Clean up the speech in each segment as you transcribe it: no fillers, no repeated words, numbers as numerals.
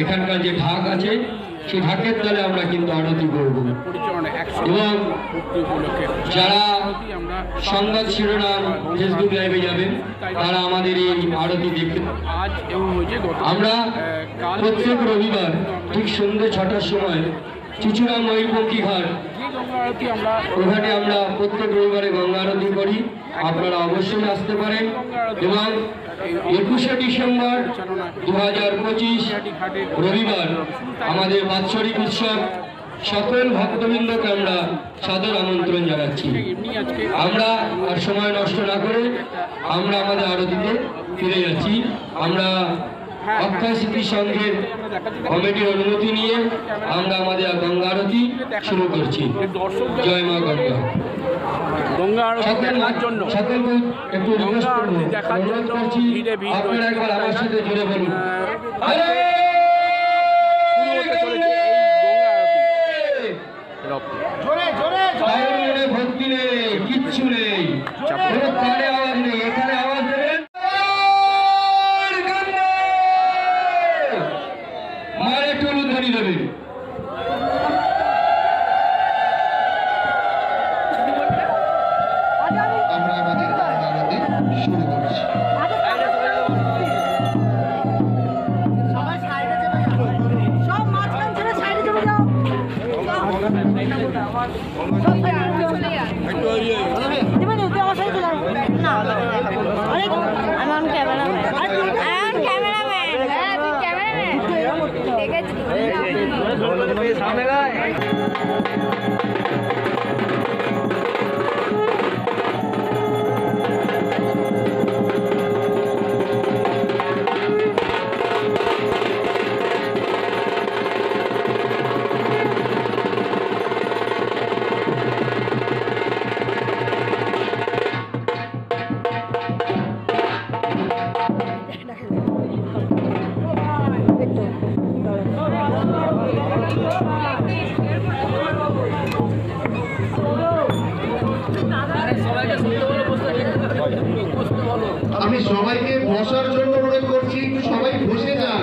এখানকার যে ঢাক আছে সেই ঢাকের তালে আমরা কিন্তু আরতি করব এবং যারা সংবাদ শিরোনাম ফেসবুক লাইভে যাবেন তারা আমাদের এই আরতি দেখতে আমরা প্রত্যেক রবিবার ঠিক সন্ধ্যে 6টার সময় চুচুড়া ময়ূরপঙ্খী ঘাট ওখানে আমরা প্রত্যেক রবিবারে গঙ্গা আরতি করি। আপনারা অবশ্যই আসতে পারেন এবং 21শে ডিসেম্বর 2025 রবিবার আমাদের বাৎসরিক উৎসব সকল ভক্তবৃন্দকে আমরা সাদর আমন্ত্রণ জানাচ্ছি। আমরা আর সময় নষ্ট না করে আমরা আমাদের আরতিতে ফিরে যাচ্ছি। আমরা অক্ষয় স্মৃতি সংঘের কমিটির অনুমতি নিয়ে আমরা আমাদের গঙ্গা আরতি শুরু করছি। জয় মা গঙ্গা। গঙ্গা আরতি দেখার জন্য সকলকে একটু রিকোয়েস্ট করব, অনুরোধ করছি আপনারা একবার আমার সাথে জুড়ে বলুন মনে ভক্তি নেই, কিচ্ছু নেই, কোনো কানে আওয়াজ নেই, এখানে আওয়াজ দেবেন মার একটু উলুধ্বনি দেবেন। আমরা আমাদের আরতি শুরু করছি। আমি সবাইকে বসার জন্য অনুরোধ করছি, সবাই বসে যান।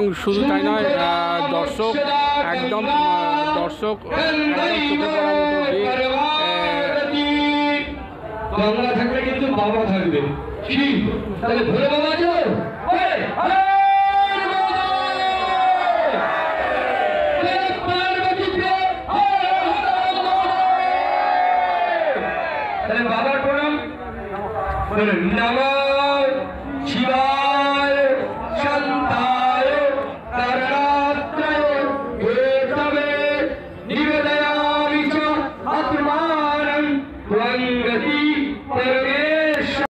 এবং শুধু তাই নয়, দর্শক একদম দর্শক চোখে পড়ার মতো যে গঙ্গা থাকলে কিন্তু বাবা থাকবে। কি তাহলে ভোলে বাবা যাও তাহলে বাবার প্রণাম বলুন। নমঃ শিবায় শান্তায় কারণাত্রয় হেতবে নিবেদয়ামি চ আত্মানং ত্বং গতি পরমেশ্বর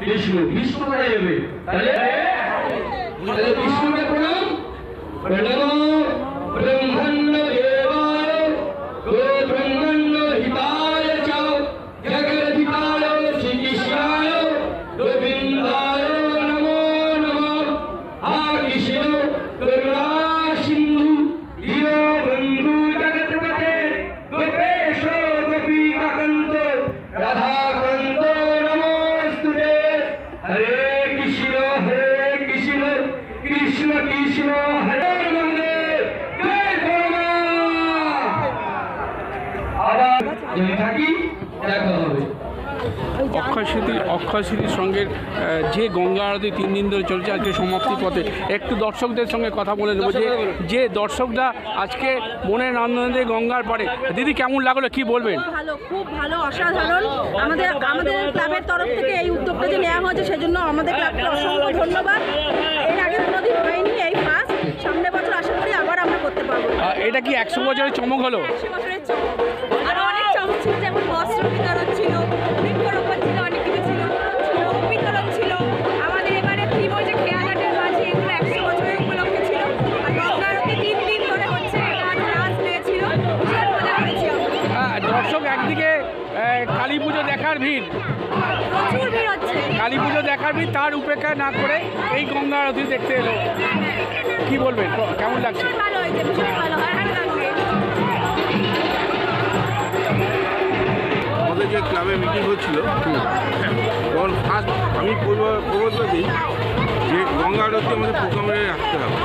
বিষ্ণু। বিষ্ণু কোথায় যাবে? তাহলে বিষ্ণুকে প্রণাম। প্রণাম ব্রহ্মণ্য দেবায় গো ব্রহ্মণ্য হিতায় চ জগদ্ধিতায় শ্রীকৃষ্ণায় গোবিন্দায় নমো নমঃ। হা কৃষ্ণ করুণা সিন্ধু দীন বন্ধু জগৎপতে গোপেশ গোপীকান্ত রাধাকান্ত নমস্তুতে। হরে কৃষ্ণ কৃষ্ণ কৃষ্ণ হরে মহাদেব। জয় গঙ্গা। আবার যদি থাকি দেখা হবে। অক্ষয় স্মৃতির সঙ্গে যে গঙ্গা আরতি 3 দিন ধরে চলছে, আজকে সমাপ্তি পথে। একটু দর্শকদের সঙ্গে কথা বলে নেবো যে দর্শকরা আজকে মনের আনন্দে গঙ্গার পাড়ে। দিদি কেমন লাগলো, কি বলবেন? ভালো, খুব ভালো, অসাধারণ। আমাদের ক্লাবের তরফ থেকে এই উদ্যোগটা যে নেওয়া হয়েছে সেজন্য আমাদের ক্লাবকে অসংখ্য ধন্যবাদ। এর আগে কোনোদিন হয়নি, এই ফার্স্ট। সামনের বছর আশা করি আবার আমরা করতে পারবো। এটা কি 100 বছরের চমক হলো? 100 বছরের চমক। আরও অনেক চমক ছিল, যেমন বস্ত্র বিতরণ ছিল, বৃক্ষরোপণ ছিল, অনেক কিছু ছিল, বিতরণ ছিল। আমাদের এবারে থিম হচ্ছে খেয়াঘাটের মাঝে, এগুলো 100 বছরের উপলক্ষে ছিল। আর গঙ্গা আরতি 3 দিন ধরে হচ্ছে, এটা আজ লাস্ট ডে ছিল। ভীষণ মজা করেছি আমরা। দর্শক একদিকে কালী পুজো দেখার ভিড়, প্রচুর ভিড় হচ্ছে। কালী পুজো দেখার ভিড়, তার উপেক্ষা না করে এই গঙ্গা আরতি দেখতে এলো। কি বলবেন, কেমন লাগছে? ভীষণ ভালো হয়েছে, ভীষণ ভালো, আর ভালো লাগবে। আমাদের যে ক্লাবে মিটিং হচ্ছিল তখন ফার্স্ট আমি প্রবর্তন দিই যে গঙ্গা আরতি আমাদের প্রোগ্রামে রাখতে হবে।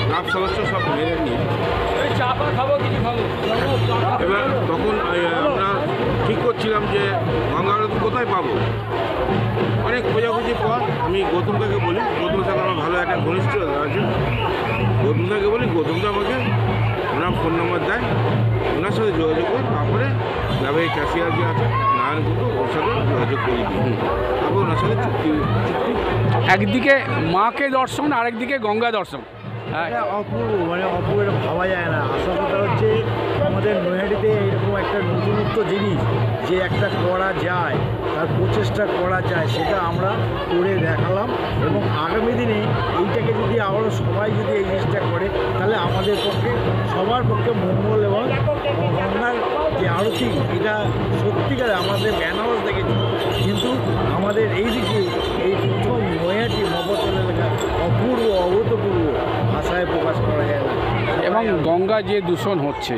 ক্লাব সদস্য সব মেনে নিয়ে এবার তখন আমরা ঠিক করছিলাম যে গঙ্গা আরতি কোথায় পাবো। অনেক খোঁজাখুঁজির পর আমি গৌতমদাকে বলি, গৌতমের সাথে আমার ভালো একটা ঘনিষ্ঠতা আছে। গৌতমদাকে বলি, গৌতমদা আমাকে ওনার ফোন নম্বর দেয়, ওনার সাথে যোগাযোগ করে তারপরে ক্লাবে ক্যাশিয়ার যে আছে নারায়ণপুর, ওর সাথে যোগাযোগ করে দিই। তারপর ওনার সাথে চুক্তি। একদিকে মাকে দর্শন, আরেকদিকে গঙ্গা দর্শন। এটা অপূর্ব, মানে অপূর্ব, এটা ভাবা যায় না। আসল কথা হচ্ছে আমাদের নৈহাটিতে এরকম একটা নতুনত্ব জিনিস যে একটা করা যায়, তার প্রচেষ্টা করা যায়, সেটা আমরা করে দেখালাম। এবং আগামী দিনে এইটাকে যদি আবারও সবাই যদি এই জিনিসটা করে, তাহলে আমাদের পক্ষে, সবার পক্ষে মঙ্গল। এবং গঙ্গার যে আরতি, এটা সত্যিকারে আমাদের বেনারস দেখেছি, কিন্তু আমাদের এই দিকে এই প্রথম নৈহাটি মফস্বল এলাকা অপূর্ব, অভূতপূর্ব, ভাষায় প্রকাশ করা যায় না। এবং গঙ্গা যে দূষণ হচ্ছে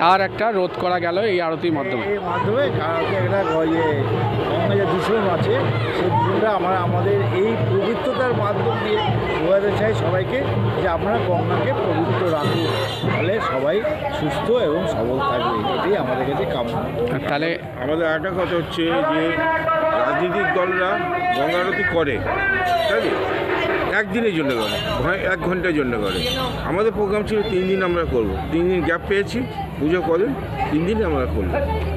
তার একটা রোধ করা গেল এই আরতির মাধ্যমে। এর মাধ্যমে কারণকে একটা গঙ্গা যে দূষণ আছে, সেই দূষণটা আমাদের এই পবিত্রতার মাধ্যম দিয়ে বোঝাতে চাই সবাইকে যে আপনারা গঙ্গাকে পবিত্র রাখুন, তাহলে সবাই সুস্থ এবং সবল থাকবে। এটাই আমাদের কাছে কামনা। তাহলে আমাদের আরেকটা কথা হচ্ছে যে রাজনৈতিক দলরা গঙ্গা আরতি করে, তাই একদিনের জন্য করে, 1 ঘন্টার জন্য করে। আমাদের প্রোগ্রাম ছিল 3 দিন আমরা করব। 3 দিন গ্যাপ পেয়েছি, পুজো করেন, 3 দিন আমরা করব।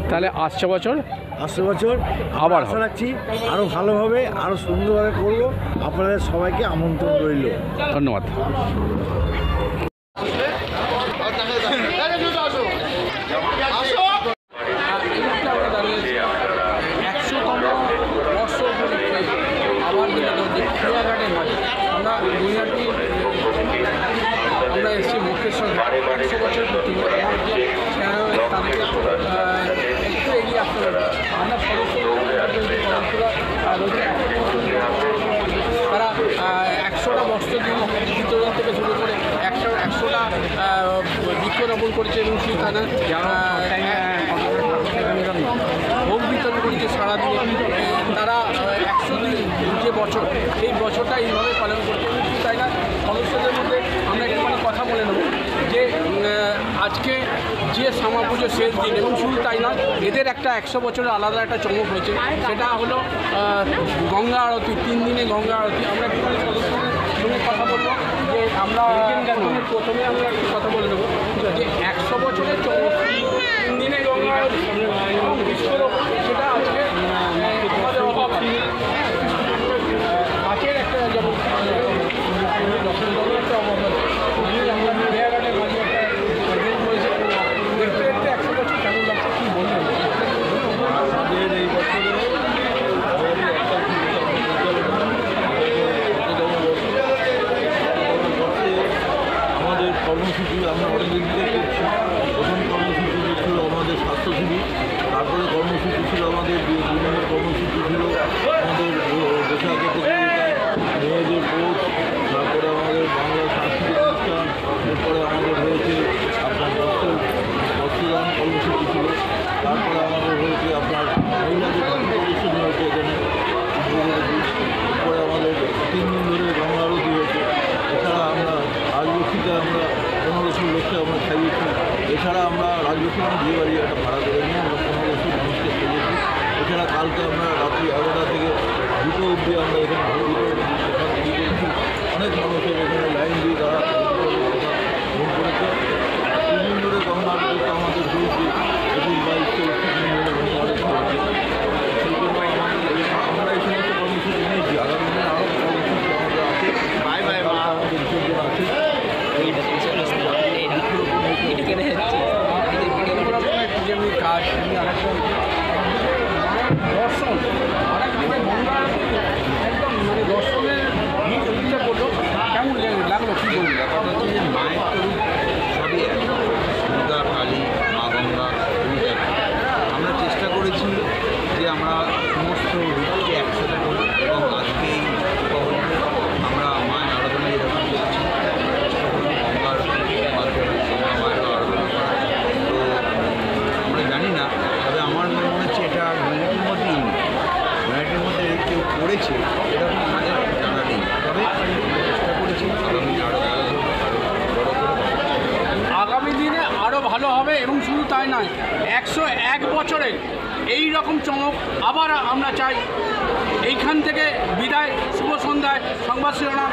তাহলে আসছে বছর আবার আশা রাখছি আরও ভালোভাবে, আরও সুন্দরভাবে করব। আপনাদের সবাইকে আমন্ত্রণ রইল। ধন্যবাদ। আমরা এসেছি মুকেশ্বর 100 বছর পূর্তি, তাদেরকে একটু এগিয়ে আসতে হবে। আমরা তারা 100টা বস্ত্র বিতরণ থেকে শুরু করে 100টা বৃক্ষরোপণ করেছে এবং সেখানে ভোগ বিতরণ করেছে সারাদিনে। তারা 100 দিন যে বছর, সেই বছরটা এইভাবে পালন করছে। তাই না, সদস্যদের মধ্যে আমরা একটুখানি কথা বলে নেব যে আজকে যে শ্যামা পুজো শেষ দিন, এবং শুধু তাই নয়, এদের একটা 100 বছরের আলাদা একটা চমক হয়েছে, সেটা হলো গঙ্গা আরতি, 3 দিনে গঙ্গা আরতি। আমরা একটুখানি সদস্যদের সঙ্গে কথা বলবো যে আমরা প্রথমে আমরা একটু কথা বলে নেবো যে 100 বছরের চমক 3 দিনে গঙ্গা আরতি, এবং সেটা আজকে আমাদের অভাব কাছের একটা যেমন একটা অভাব আছে, আমরা মেয়াঘাটের মাঝে একটা রয়েছে, দেখতে দেখতে 100 বছর কেমন লাগছে কী বলবেন? আমাদের এই বছরে আমাদের কর্মসূচি আমরা অনেকদিন থেকে করছি। প্রথম কর্মসূচি ছিল আমাদের স্বাস্থ্য শিবির, তারপরে কর্মসূচি ছিল আমাদের বিভিন্ন কর্মসূচি ছিল আমাদের বৈশাখী প্রতিযোগিতা, মেয়েদের কোচ, তারপরে আমাদের বাংলা সাংস্কৃতিক অনুষ্ঠান, এরপরে আমাদের হয়েছে আপনার বস্ত্রদান কর্মসূচি ছিল, তারপরে আমাদের হয়েছে আপনার মহিলাদের প্রদর্শনী হয়েছে এখানে, এরপরে আমাদের 3 দিন ধরে গঙ্গা আরতি হয়েছে। এছাড়া আমরা রাজলক্ষ্মীতে আমরা 1500 লোককে আমরা খাইয়েছি। এছাড়া আমরা রাজলক্ষ্মী বিয়ে বাড়ি একটা ভাড়া করে নিয়ে আমরা 1500 মানুষকে খাইয়েছি। এছাড়া কালকে আমরা রাত্রি 11টা থেকে 2টো অবধি আমরা এখানে অনেক মানুষের এখানে লাইন দিয়ে তারা ভোট করেছে। 3 দিন ধরে গঙ্গা আরতিটা আমাদের হয়েছে, 21-22-23 দিন ধরে গঙ্গা আরতি হয়েছে। সেই জন্য আমরা এই সমস্ত কর্মসূচি নিয়েছি। আগামী দিনে আরও কর্মসূচি আমাদের আছে, আমাদের বিসর্জন আছে। যেমনি কাজ দর্শন আরেকদিকে গঙ্গা আরতি একদম মানে দর্শনের ইচ্ছা করলো, কেমন লাগলো কী বলুন? ব্যাপারটা হচ্ছে যে মায়ের তো রূপ সবই এক, দুর্গা, কালী, মা গঙ্গা, রূপ এক। আমরা চেষ্টা করেছি যে আমরা সমস্ত রূপকে একসাথে করি, এবং আজকে এই উপকরণে আমরা মায়ের আরাধনা যেরকম করছি, চেষ্টা করি গঙ্গার মাধ্যমে আমরা মায়ের আরাধনা করা। তো আমরা জানি না, তবে আমার মনে হচ্ছে এটা নৈহাটির মধ্যেই নৈহাটির মধ্যে কেউ করেছে এরকম আমাদের জানা নেই। তবে চেষ্টা করেছি আগামী আরও ভালো বড় করে। আগামী দিনে আরও ভালো হবে, এবং শুধু তাই নয়, 101 বছরের এই রকম চমক আবার আমরা চাই। এইখান থেকে বিদায়, শুভ সন্ধ্যায়, সংবাদ শিরোনাম,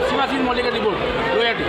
শিবাশিস মল্লিকের রিপোর্ট, নৈহাটি।